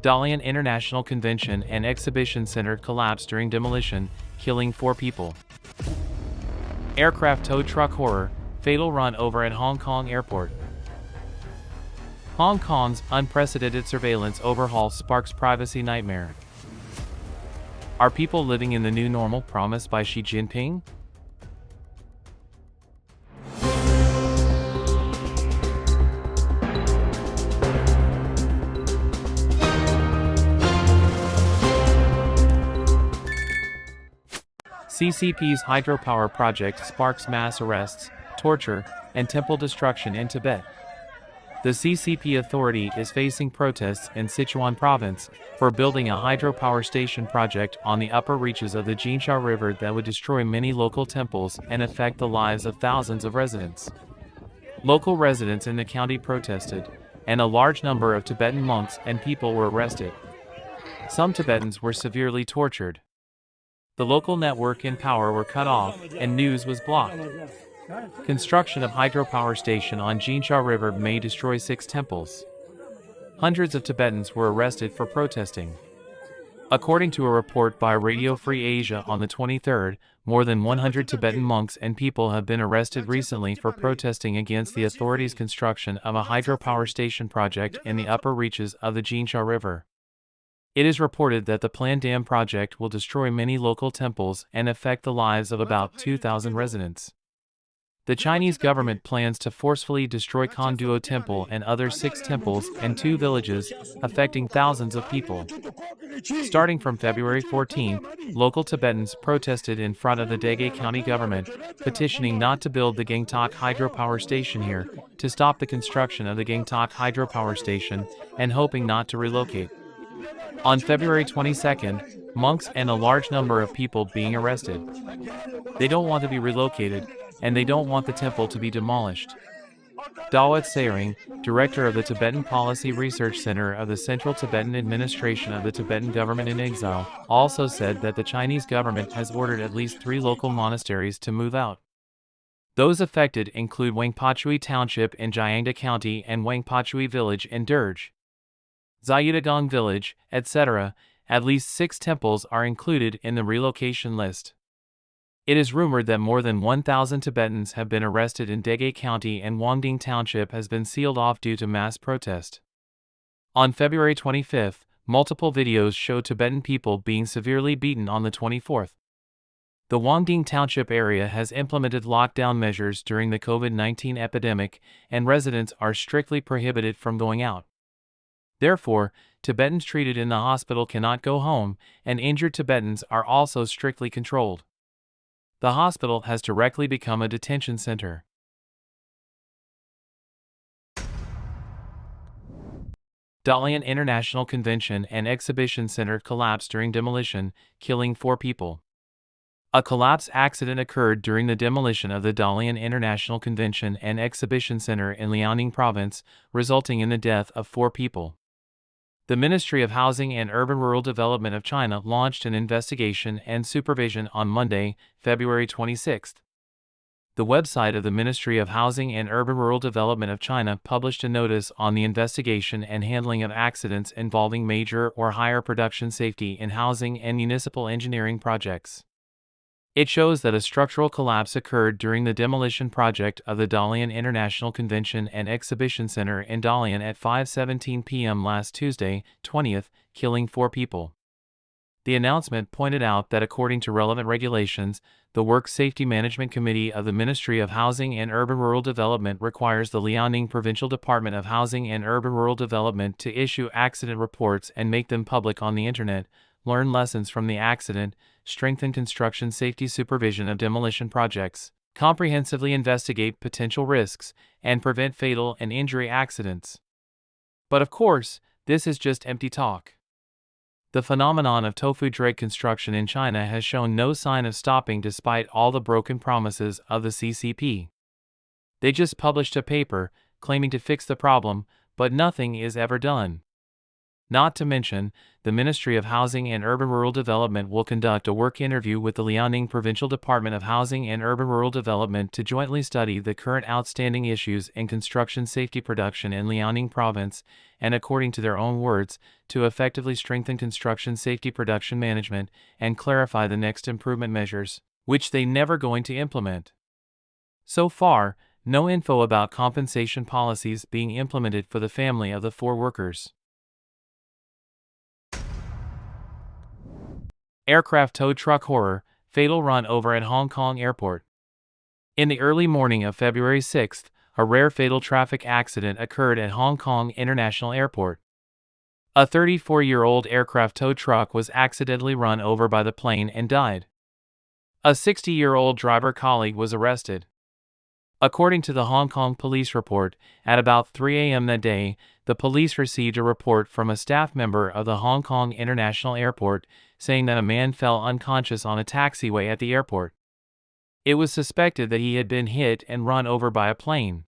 Dalian International Convention and Exhibition Center collapsed during demolition, killing 4 people. Aircraft tow truck horror, fatal run over at Hong Kong airport. Hong Kong's unprecedented surveillance overhaul sparks privacy nightmare. Are people living in the new normal promised by Xi Jinping? CCP's Hydropower project sparks mass arrests, torture, and temple destruction in Tibet. The CCP authority is facing protests in Sichuan province for building a hydropower station project on the upper reaches of the Xi'an River that would destroy many local temples and affect the lives of thousands of residents. Local residents in the county protested, and a large number of Tibetan monks and people were arrested. Some Tibetans were severely tortured. The local network and power were cut off, and news was blocked. Construction of hydropower station on Xi'an River may destroy 6 temples. Hundreds of Tibetans were arrested for protesting. According to a report by Radio Free Asia on the 23rd, more than 100 Tibetan monks and people have been arrested recently for protesting against the authorities' construction of a hydropower station project in the upper reaches of the Xi'an River. It is reported that the planned dam project will destroy many local temples and affect the lives of about 2,000 residents. The Chinese government plans to forcefully destroy Konduo Temple and other 6 temples and 2 villages, affecting thousands of people. Starting from February 14, local Tibetans protested in front of the Dege County government, petitioning not to build the Gangtok hydropower station here, to stop the construction of the Gangtok hydropower station, and hoping not to relocate. On February 22nd, monks and a large number of people being arrested. They don't want to be relocated, and they don't want the temple to be demolished. Dawat Tsering, director of the Tibetan Policy Research Center of the Central Tibetan Administration of the Tibetan Government in Exile, also said that the Chinese government has ordered at least 3 local monasteries to move out. Those affected include Wangpachui Township in Jiangda County and Wangpachui Village in Derge, Zayudagong Village, etc. At least 6 temples are included in the relocation list. It is rumored that more than 1,000 Tibetans have been arrested in Dege County and Wangding Township has been sealed off due to mass protest. On February 25, multiple videos show Tibetan people being severely beaten on the 24th. The Wangding Township area has implemented lockdown measures during the COVID-19 epidemic, and residents are strictly prohibited from going out. Therefore, Tibetans treated in the hospital cannot go home, and injured Tibetans are also strictly controlled. The hospital has directly become a detention center. Dalian International Convention and Exhibition Center collapsed during demolition, killing 4 people. A collapse accident occurred during the demolition of the Dalian International Convention and Exhibition Center in Liaoning Province, resulting in the death of 4 people. The Ministry of Housing and Urban-Rural Development of China launched an investigation and supervision on Monday, February 26. The website of the Ministry of Housing and Urban-Rural Development of China published a notice on the investigation and handling of accidents involving major or higher production safety in housing and municipal engineering projects. It shows that a structural collapse occurred during the demolition project of the Dalian International Convention and Exhibition Center in Dalian at 5:17 p.m. last Tuesday, 20th, killing 4 people. The announcement pointed out that according to relevant regulations, the Work Safety Management Committee of the Ministry of Housing and Urban-Rural Development requires the Liaoning Provincial Department of Housing and Urban-Rural Development to issue accident reports and make them public on the Internet, learn lessons from the accident, strengthen construction safety supervision of demolition projects, comprehensively investigate potential risks, and prevent fatal and injury accidents. But of course, this is just empty talk. The phenomenon of tofu drag construction in China has shown no sign of stopping despite all the broken promises of the CCP. They just published a paper claiming to fix the problem, but nothing is ever done. Not to mention, the Ministry of Housing and Urban-Rural Development will conduct a work interview with the Liaoning Provincial Department of Housing and Urban-Rural Development to jointly study the current outstanding issues in construction safety production in Liaoning Province, and according to their own words, to effectively strengthen construction safety production management and clarify the next improvement measures, which they never going to implement. So far, no info about compensation policies being implemented for the family of the 4 workers. Aircraft tow truck horror, fatal run over at Hong Kong airport. In the early morning of February 6th, a rare fatal traffic accident occurred at Hong Kong International Airport. A 34-year-old aircraft tow truck was accidentally run over by the plane and died. A 60-year-old driver colleague was arrested. According to the Hong Kong police report, at about 3 a.m. that day, the police received a report from a staff member of the Hong Kong International Airport saying that a man fell unconscious on a taxiway at the airport. It was suspected that he had been hit and run over by a plane.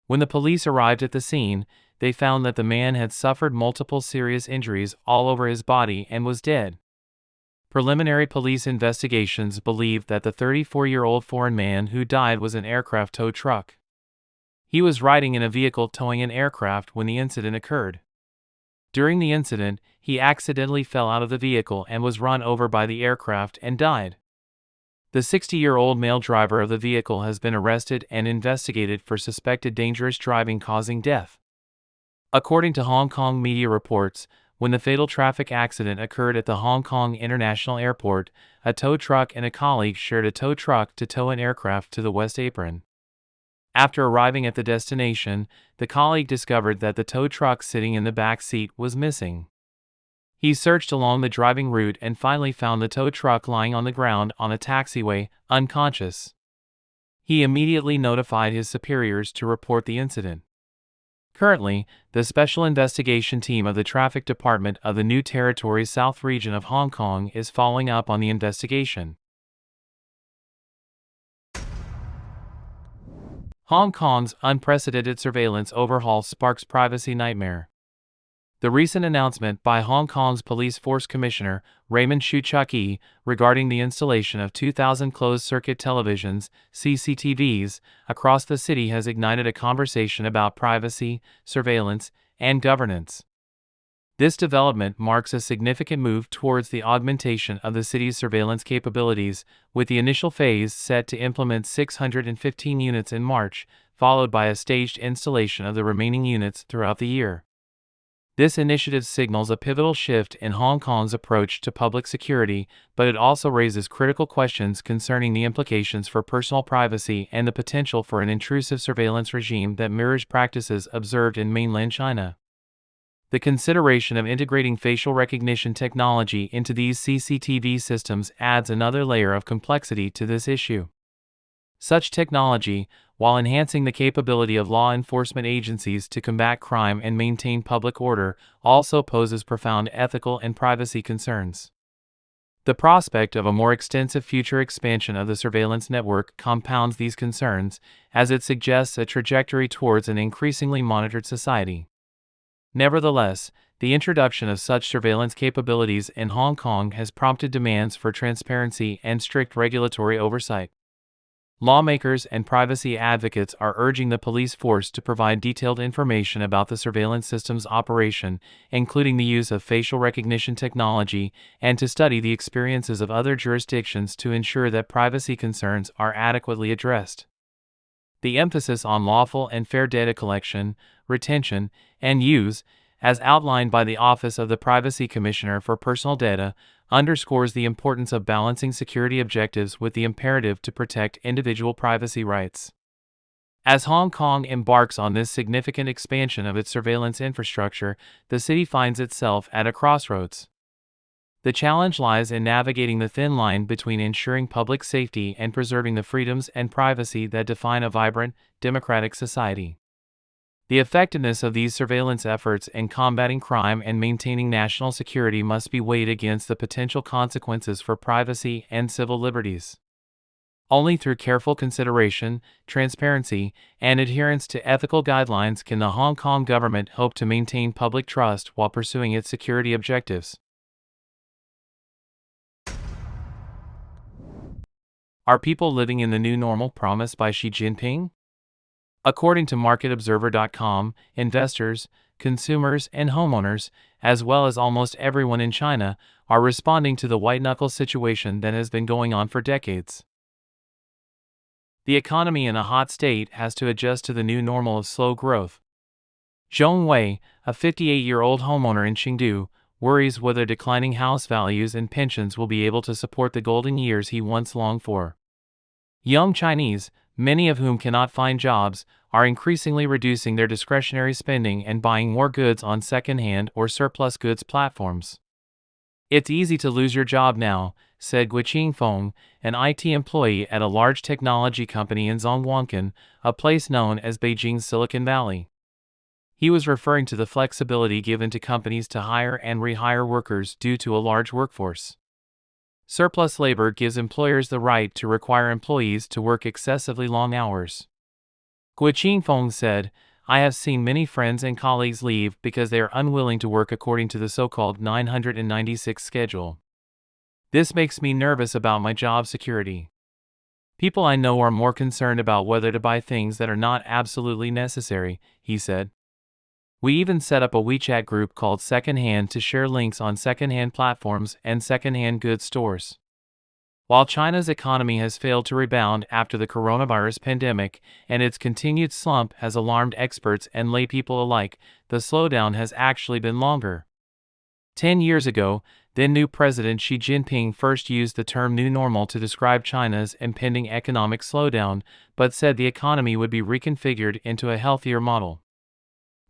When the police arrived at the scene, they found that the man had suffered multiple serious injuries all over his body and was dead. Preliminary police investigations believed that the 34-year-old foreign man who died was an aircraft tow truck. He was riding in a vehicle towing an aircraft when the incident occurred. During the incident, he accidentally fell out of the vehicle and was run over by the aircraft and died. The 60-year-old male driver of the vehicle has been arrested and investigated for suspected dangerous driving causing death. According to Hong Kong media reports, when the fatal traffic accident occurred at the Hong Kong International Airport, a tow truck and a colleague shared a tow truck to tow an aircraft to the West Apron. After arriving at the destination, the colleague discovered that the tow truck sitting in the back seat was missing. He searched along the driving route and finally found the tow truck lying on the ground on a taxiway, unconscious. He immediately notified his superiors to report the incident. Currently, the Special Investigation Team of the Traffic Department of the New Territories South Region of Hong Kong is following up on the investigation. Hong Kong's unprecedented surveillance overhaul sparks privacy nightmare. The recent announcement by Hong Kong's Police Force Commissioner, Raymond Shu regarding the installation of 2,000 closed-circuit televisions, CCTVs, across the city has ignited a conversation about privacy, surveillance, and governance. This development marks a significant move towards the augmentation of the city's surveillance capabilities, with the initial phase set to implement 615 units in March, followed by a staged installation of the remaining units throughout the year. This initiative signals a pivotal shift in Hong Kong's approach to public security, but it also raises critical questions concerning the implications for personal privacy and the potential for an intrusive surveillance regime that mirrors practices observed in mainland China. The consideration of integrating facial recognition technology into these CCTV systems adds another layer of complexity to this issue. Such technology, while enhancing the capability of law enforcement agencies to combat crime and maintain public order, also poses profound ethical and privacy concerns. The prospect of a more extensive future expansion of the surveillance network compounds these concerns, as it suggests a trajectory towards an increasingly monitored society. Nevertheless, the introduction of such surveillance capabilities in Hong Kong has prompted demands for transparency and strict regulatory oversight. Lawmakers and privacy advocates are urging the police force to provide detailed information about the surveillance system's operation, including the use of facial recognition technology, and to study the experiences of other jurisdictions to ensure that privacy concerns are adequately addressed. The emphasis on lawful and fair data collection, retention, and use, as outlined by the Office of the Privacy Commissioner for Personal Data, underscores the importance of balancing security objectives with the imperative to protect individual privacy rights. As Hong Kong embarks on this significant expansion of its surveillance infrastructure, the city finds itself at a crossroads. The challenge lies in navigating the thin line between ensuring public safety and preserving the freedoms and privacy that define a vibrant, democratic society. The effectiveness of these surveillance efforts in combating crime and maintaining national security must be weighed against the potential consequences for privacy and civil liberties. Only through careful consideration, transparency, and adherence to ethical guidelines can the Hong Kong government hope to maintain public trust while pursuing its security objectives. Are people living in the new normal promised by Xi Jinping? According to MarketObserver.com, investors, consumers, and homeowners, as well as almost everyone in China, are responding to the white-knuckle situation that has been going on for decades. The economy in a hot state has to adjust to the new normal of slow growth. Zhong Wei, a 58-year-old homeowner in Chengdu, worries whether declining house values and pensions will be able to support the golden years he once longed for. Young Chinese, many of whom cannot find jobs, are increasingly reducing their discretionary spending and buying more goods on second-hand or surplus goods platforms. It's easy to lose your job now, said Guiqing Feng, an IT employee at a large technology company in Zhongguancun, a place known as Beijing's Silicon Valley. He was referring to the flexibility given to companies to hire and rehire workers due to a large workforce. Surplus labor gives employers the right to require employees to work excessively long hours. Guiqing Feng said, I have seen many friends and colleagues leave because they are unwilling to work according to the so-called 996 schedule. This makes me nervous about my job security. People I know are more concerned about whether to buy things that are not absolutely necessary, he said. We even set up a WeChat group called Secondhand to share links on secondhand platforms and secondhand goods stores. While China's economy has failed to rebound after the coronavirus pandemic and its continued slump has alarmed experts and laypeople alike, the slowdown has actually been longer. 10 years ago, then new President Xi Jinping first used the term new normal to describe China's impending economic slowdown, but said the economy would be reconfigured into a healthier model.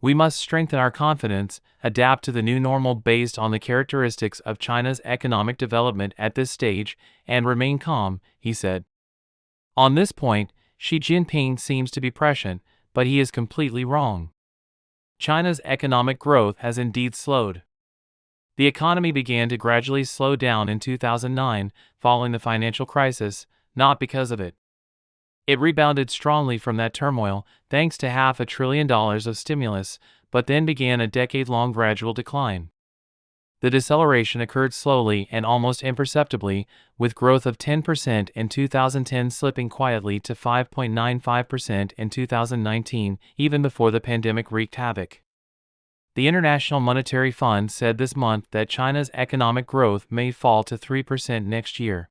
We must strengthen our confidence, adapt to the new normal based on the characteristics of China's economic development at this stage, and remain calm, he said. On this point, Xi Jinping seems to be prescient, but he is completely wrong. China's economic growth has indeed slowed. The economy began to gradually slow down in 2009, following the financial crisis, not because of it. It rebounded strongly from that turmoil, thanks to $500 billion of stimulus, but then began a decade-long gradual decline. The deceleration occurred slowly and almost imperceptibly, with growth of 10% in 2010 slipping quietly to 5.95% in 2019, even before the pandemic wreaked havoc. The International Monetary Fund said this month that China's economic growth may fall to 3% next year.